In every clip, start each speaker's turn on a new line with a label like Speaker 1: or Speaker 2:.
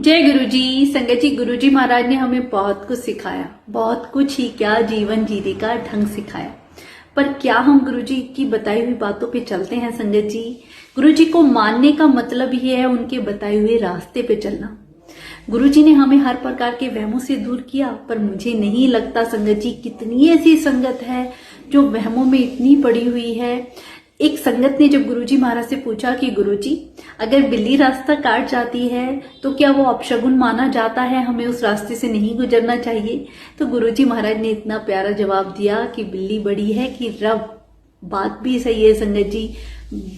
Speaker 1: जय गुरुजी। संगत जी, गुरुजी महाराज ने हमें बहुत कुछ सिखाया, बहुत कुछ ही क्या जीवन जीने का ढंग सिखाया। पर क्या हम गुरुजी की बताई हुई बातों पे चलते हैं? संगत जी, गुरुजी को मानने का मतलब ही है उनके बताए हुए रास्ते पे चलना। गुरुजी ने हमें हर प्रकार के वहमों से दूर किया, पर मुझे नहीं लगता संगत जी कितनी ऐसी संगत है जो वहमों में इतनी पड़ी हुई है। एक संगत ने जब गुरुजी महाराज से पूछा कि गुरुजी, अगर बिल्ली रास्ता काट जाती है तो क्या वो अपशगुन माना जाता है, हमें उस रास्ते से नहीं गुजरना चाहिए? तो गुरुजी महाराज ने इतना प्यारा जवाब दिया कि बिल्ली बड़ी है कि रब। बात भी सही है संगत जी।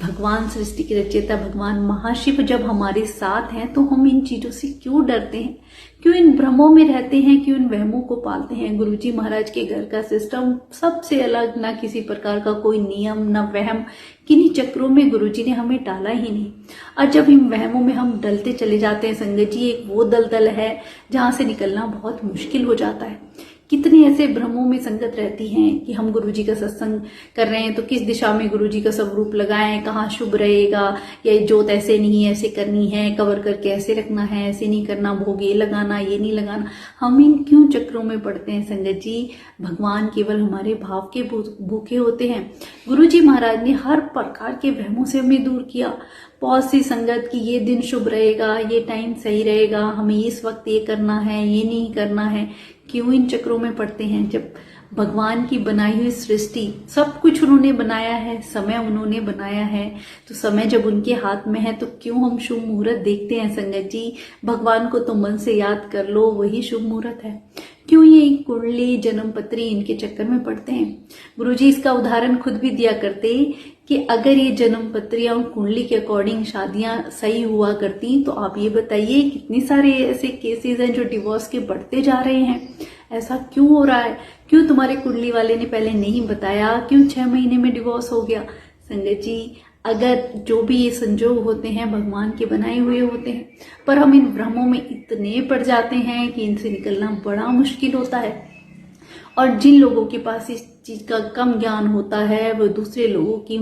Speaker 1: भगवान सृष्टि के रचयिता भगवान महाशिव जब हमारे साथ हैं तो हम इन चीजों से क्यों डरते हैं, क्यों इन भ्रमों में रहते हैं, क्यों इन वहमों को पालते हैं? गुरुजी महाराज के घर का सिस्टम सबसे अलग, ना किसी प्रकार का कोई नियम, ना वहम। किन्हीं चक्रों में गुरुजी ने हमें डाला ही नहीं। और जब इन वहमों में हम डलते चले जाते हैं संगत जी, एक वो दलदल है जहां से निकलना बहुत मुश्किल हो जाता है। कितने ऐसे भ्रमों में संगत रहती हैं कि हम गुरुजी का सत्संग कर रहे हैं तो किस दिशा में गुरुजी का स्वरूप लगाएं, कहाँ शुभ रहेगा, या जोत ऐसे नहीं ऐसे करनी है, कवर करके ऐसे रखना है, ऐसे नहीं करना, भोग ये लगाना ये नहीं लगाना। हम इन क्यों चक्रों में पड़ते हैं संगत जी? भगवान केवल हमारे भाव के भूखे होते हैं। गुरुजी महाराज ने हर प्रकार के वहमों से हमें दूर किया। बहुत सी संगत की ये दिन शुभ रहेगा, ये टाइम सही रहेगा, हमें इस वक्त ये करना है, ये नहीं करना है। क्यों इन चक्रों में पड़ते हैं जब भगवान की बनाई हुई सृष्टि, सब कुछ उन्होंने बनाया है, समय उन्होंने बनाया है, तो समय जब उनके हाथ में है तो क्यों हम शुभ मुहूर्त देखते हैं संगत जी? भगवान को तो मन से याद कर लो, वही शुभ मुहूर्त है। क्यों ये कुंडली जन्मपत्री इनके चक्कर में पड़ते हैं? गुरुजी इसका उदाहरण खुद भी दिया करते कि अगर ये जन्मपत्री और कुंडली के अकॉर्डिंग शादियां सही हुआ करती तो आप ये बताइए कितने सारे ऐसे केसेस हैं जो डिवोर्स के बढ़ते जा रहे हैं। ऐसा क्यों हो रहा है? क्यों तुम्हारे कुंडली वाले ने पहले नहीं बताया? क्यों 6 महीने में डिवोर्स हो गया? संगत जी, अगर जो भी ये संजोग होते हैं भगवान के बनाए हुए होते हैं, पर हम इन भ्रमों में इतने पड़ जाते हैं कि इनसे निकलना बड़ा मुश्किल होता है। और जिन लोगों के पास इस चीज का कम ज्ञान होता है वो दूसरे लोगों की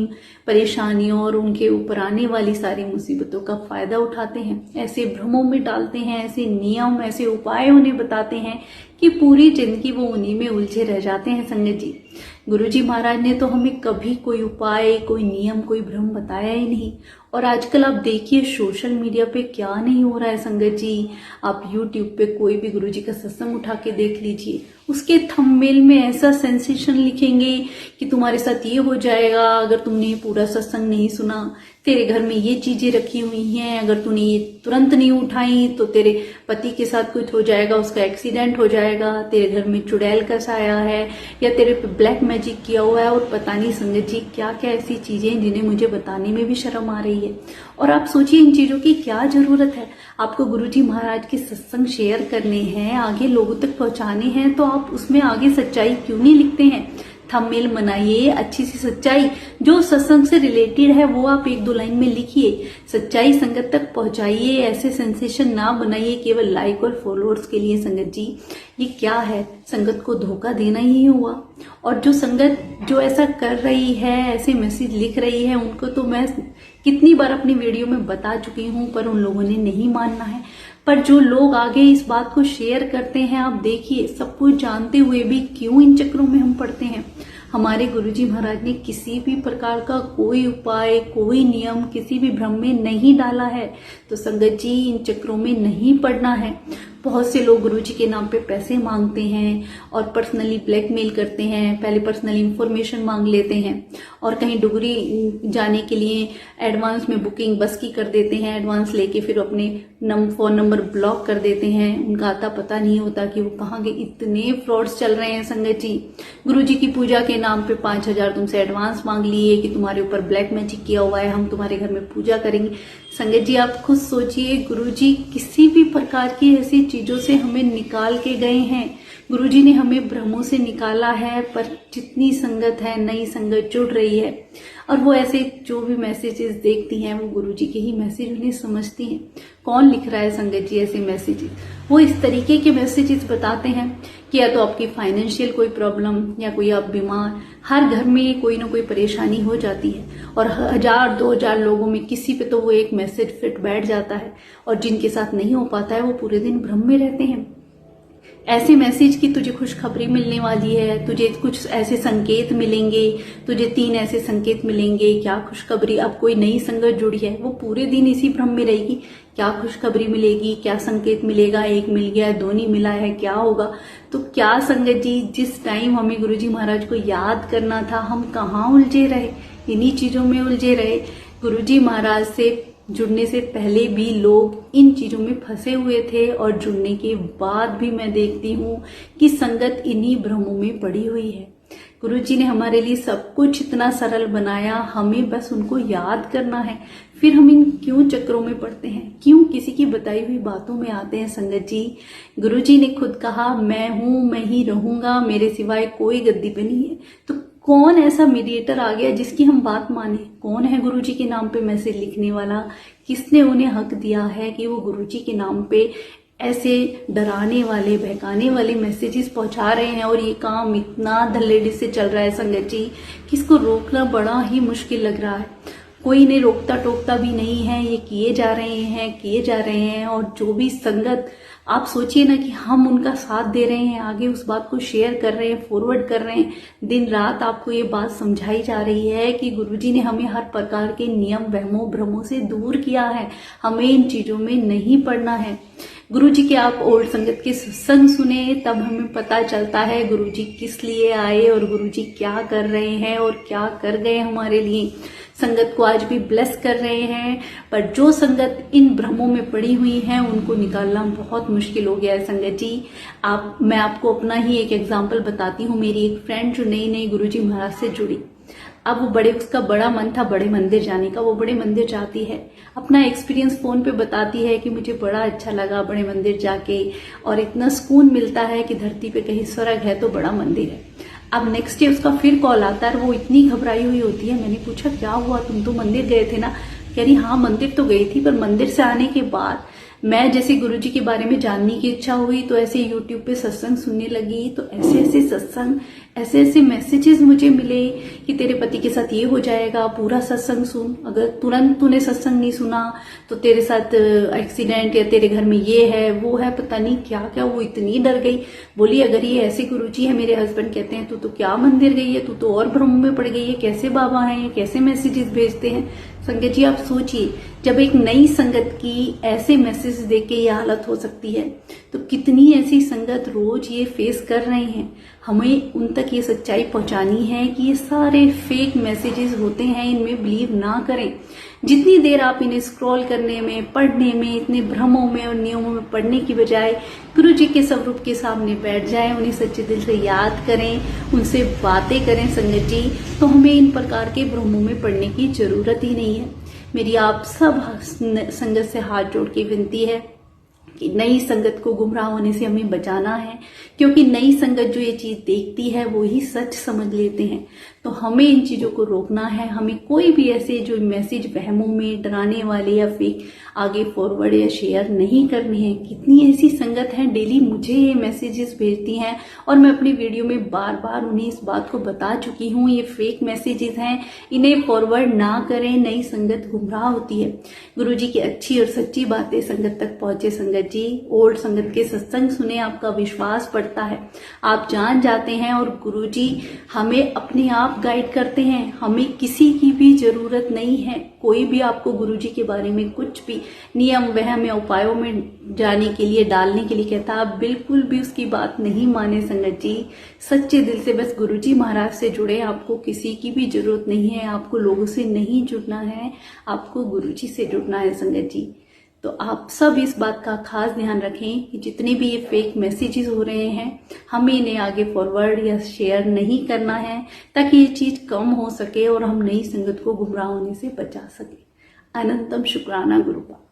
Speaker 1: परेशानियों और उनके ऊपर आने वाली सारी मुसीबतों का फायदा उठाते हैं, ऐसे भ्रमों में डालते हैं, ऐसे नियम, ऐसे उपाय उन्हें बताते हैं कि पूरी जिंदगी वो उन्हीं में उलझे रह जाते हैं संगत जी। गुरुजी महाराज ने तो हमें कभी कोई उपाय, कोई नियम, कोई भ्रम बताया ही नहीं। और आजकल आप देखिए सोशल मीडिया पे क्या नहीं हो रहा है संगत जी। आप यूट्यूब पे कोई भी गुरुजी का सत्संग उठा के देख लीजिए, उसके थंबनेल में ऐसा सेंसेशन लिखेंगे कि तुम्हारे साथ ये हो जाएगा अगर तुमने पूरा सत्संग नहीं सुना, तेरे घर में ये चीजें रखी हुई हैं, अगर तूने ये तुरंत नहीं उठाई तो तेरे पति के साथ कुछ हो जाएगा, उसका एक्सीडेंट हो जाएगा, तेरे घर में चुड़ैल का साया है, या तेरे पे ब्लैक मैजिक किया हुआ है, और पता नहीं संगत जी क्या क्या ऐसी चीजें जिन्हें मुझे बताने में भी शर्म आ रही है। और आप सोचिए इन चीजों की क्या जरूरत है? आपको गुरुजी महाराज के सत्संग शेयर करने हैं, आगे लोगों तक पहुंचाने हैं, तो आप उसमें आगे सच्चाई क्यों नहीं लिखते हैं? थंबनेल बनाइए, अच्छी सी सच्चाई जो सत्संग से रिलेटेड है वो आप 1-2 लाइन में लिखिए, सच्चाई संगत तक पहुंचाइए। ऐसे सेंसेशन ना बनाइए केवल लाइक और फॉलोअर्स के लिए। संगत जी, ये क्या है? संगत को धोखा देना ही हुआ। और जो संगत जो ऐसा कर रही है, ऐसे मैसेज लिख रही है, उनको तो मैं कितनी बार अपनी वीडियो में बता चुकी हूं, पर उन लोगों ने नहीं मानना है। पर जो लोग आगे इस बात को शेयर करते हैं, आप देखिए सब कुछ जानते हुए भी क्यों इन चक्रों में हम पड़ते हैं। हमारे गुरुजी महाराज ने किसी भी प्रकार का कोई उपाय, कोई नियम किसी भी भ्रम में नहीं डाला है, तो संगत जी इन चक्रों में नहीं पड़ना है। बहुत से लोग गुरुजी के नाम पे पैसे मांगते हैं और पर्सनली ब्लैकमेल करते हैं, पहले पर्सनली इंफॉर्मेशन मांग लेते हैं और कहीं डुगरी जाने के लिए एडवांस में बुकिंग बस की कर देते हैं, एडवांस लेके फिर अपने फोन नंबर ब्लॉक कर देते हैं, उनका आता पता नहीं होता कि वो कहाँ गए। इतने फ्रॉड्स चल रहे हैं संगत जी। गुरुजी की पूजा के नाम पे 5,000 तुमसे एडवांस मांग लिए कि तुम्हारे ऊपर ब्लैक मैजिक किया हुआ है, हम तुम्हारे घर में पूजा करेंगे। संगत जी आप खुद सोचिए, गुरुजी किसी भी प्रकार की ऐसी चीजों से हमें निकाल के गए हैं। गुरुजी ने हमें भ्रमों से निकाला है, पर जितनी संगत है, नई संगत जुड़ रही है और वो ऐसे जो भी मैसेजेस देखती हैं वो गुरुजी के ही मैसेज उन्हें समझती हैं। कौन लिख रहा है संगत जी ऐसे मैसेजेस? वो इस तरीके के मैसेजेस बताते हैं कि या तो आपकी फाइनेंशियल कोई प्रॉब्लम या कोई आप बीमार, हर घर में कोई ना कोई परेशानी हो जाती है और 1000-2000 लोगों में किसी पे तो वो एक मैसेज फिट बैठ जाता है और जिनके साथ नहीं हो पाता है वो पूरे दिन भ्रम में रहते हैं। ऐसे मैसेज की तुझे खुशखबरी मिलने वाली है, तुझे कुछ ऐसे संकेत मिलेंगे, तुझे 3 ऐसे संकेत मिलेंगे। क्या खुशखबरी? अब कोई नई संगत जुड़ी है, वो पूरे दिन इसी भ्रम में रहेगी। क्या खुशखबरी मिलेगी, क्या संकेत मिलेगा, 1 मिल गया, 2 नहीं मिला है, क्या होगा? तो क्या संगत जी, जिस टाइम हमें गुरुजी महाराज को याद करना था, हम कहाँ उलझे रहे? इन्हीं चीजों में उलझे रहे। गुरुजी महाराज से जुड़ने से पहले भी लोग इन चीजों में फंसे हुए थे और जुड़ने के बाद भी मैं देखती हूँ कि संगत इन्हीं भ्रमों में पड़ी हुई है। गुरुजी ने हमारे लिए सब कुछ इतना सरल बनाया, हमें बस उनको याद करना है। फिर हम इन क्यों चक्रों में पड़ते हैं, क्यों किसी की बताई हुई बातों में आते हैं? संगत जी, गुरुजी ने खुद कहा, मैं हूं, मैं ही रहूंगा, मेरे सिवाय कोई गद्दी पे नहीं है। तो कौन ऐसा मीडिएटर आ गया जिसकी हम बात माने? कौन है गुरुजी के नाम पे मैसेज लिखने वाला? किसने उन्हें हक दिया है कि वो गुरुजी के नाम पे ऐसे डराने वाले, बहकाने वाले मैसेजेस पहुंचा रहे हैं? और ये काम इतना धल्लेडी से चल रहा है संगत जी कि इसको रोकना बड़ा ही मुश्किल लग रहा है। कोई इन्हें रोकता टोकता भी नहीं है, ये किए जा रहे हैं। और जो भी संगत, आप सोचिए ना कि हम उनका साथ दे रहे हैं, आगे उस बात को शेयर कर रहे हैं, फॉरवर्ड कर रहे हैं, दिन रात आपको ये बात समझाई जा रही है कि गुरुजी ने हमें हर प्रकार के नियम, वहमों, भ्रमों से दूर किया है, हमें इन चीजों में नहीं पड़ना है। गुरुजी के आप ओल्ड संगत के सत्संग सुने, तब हमें पता चलता है गुरुजी किस लिए आए और गुरुजी क्या कर रहे हैं और क्या कर गए हमारे लिए। संगत को आज भी ब्लेस कर रहे हैं, पर जो संगत इन भ्रमों में पड़ी हुई है उनको निकालना बहुत मुश्किल हो गया है संगत जी। मैं आपको अपना ही एक एग्जाम्पल बताती हूँ। मेरी एक फ्रेंड जो नई गुरुजी महाराज से जुड़ी, अब वो उसका बड़ा मन था बड़े मंदिर जाने का, वो बड़े मंदिर जाती है, अपना एक्सपीरियंस फोन पे बताती है कि मुझे बड़ा अच्छा लगा बड़े मंदिर जाके और इतना सुकून मिलता है कि धरती पे कहीं स्वर्ग है तो बड़ा मंदिर है। अब नेक्स्ट डे उसका फिर कॉल आता है, वो इतनी घबराई हुई होती है। मैंने पूछा क्या हुआ, तुम तो मंदिर गए थे ना? कह रही हाँ मंदिर तो गई थी, पर मंदिर से आने के बाद मैं जैसे गुरुजी के बारे में जानने की इच्छा हुई तो ऐसे यूट्यूब पे सत्संग सुनने लगी, तो ऐसे सत्संग, ऐसे मैसेजेस मुझे मिले कि तेरे पति के साथ ये हो जाएगा, पूरा सत्संग सुन, अगर तुरंत तूने सत्संग नहीं सुना तो तेरे साथ एक्सीडेंट, या तेरे घर में ये है वो है, पता नहीं क्या क्या। वो इतनी डर गई, बोली अगर ये ऐसे गुरुजी है, मेरे हस्बैंड कहते हैं तू तो क्या मंदिर गई है, तू तो और भ्रम में पड़ गई है, कैसे बाबा हैं, ये कैसे मैसेजेस भेजते हैं? संगत जी आप सोचिए, जब एक नई संगत की ऐसे मैसेज देख के ये हालत हो सकती है, तो कितनी ऐसी संगत रोज ये फेस कर रहे हैं। हमें उन तक ये सच्चाई पहुंचानी है कि ये सारे फेक मैसेजेस होते हैं, इनमें बिलीव ना करें। जितनी देर आप इन्हें स्क्रॉल करने में, पढ़ने में, इतने भ्रमों में और नियमों में पढ़ने की बजाय गुरुजी के स्वरूप के सामने बैठ जाएं, उन्हें सच्चे दिल से याद करें, उनसे बातें करें संगत जी, तो हमें इन प्रकार के भ्रमों में पढ़ने की जरूरत ही नहीं है। मेरी आप सब संगत से हाथ जोड़ के विनती है कि नई संगत को गुमराह होने से हमें बचाना है, क्योंकि नई संगत जो ये चीज देखती है वो ही सच समझ लेते हैं। तो हमें इन चीजों को रोकना है। हमें कोई भी ऐसे जो मैसेज वहमों में डराने वाले या फेक आगे फॉरवर्ड या शेयर नहीं करने हैं। कितनी ऐसी संगत है डेली मुझे ये मैसेजेस भेजती हैं और मैं अपनी वीडियो में बार बार उन्हें इस बात को बता चुकी हूँ, ये फेक मैसेजेस हैं, इन्हें फॉरवर्ड ना करें, नई संगत गुमराह होती है। गुरुजी की अच्छी और सच्ची बातें संगत तक पहुंचे संगत जी, ओल्ड संगत के सत्संग सुने, आपका विश्वास बढ़ता है, आप जान जाते हैं और गुरुजी हमें अपने आप गाइड करते हैं। हमें किसी की भी जरूरत नहीं है। कोई भी आपको गुरुजी के बारे में कुछ भी नियम वहम या उपायों में जाने के लिए, डालने के लिए कहता, आप बिल्कुल भी उसकी बात नहीं माने संगत जी। सच्चे दिल से बस गुरुजी महाराज से जुड़े, आपको किसी की भी जरूरत नहीं है, आपको लोगों से नहीं जुड़ना है, आपको गुरुजी से जुड़ना है संगत जी। तो आप सब इस बात का खास ध्यान रखें कि जितने भी ये फेक मैसेजेस हो रहे हैं, हमें इन्हें आगे फॉरवर्ड या शेयर नहीं करना है, ताकि ये चीज कम हो सके और हम नई संगत को गुमराह होने से बचा सके। अनंतम शुक्राना गुरुपा।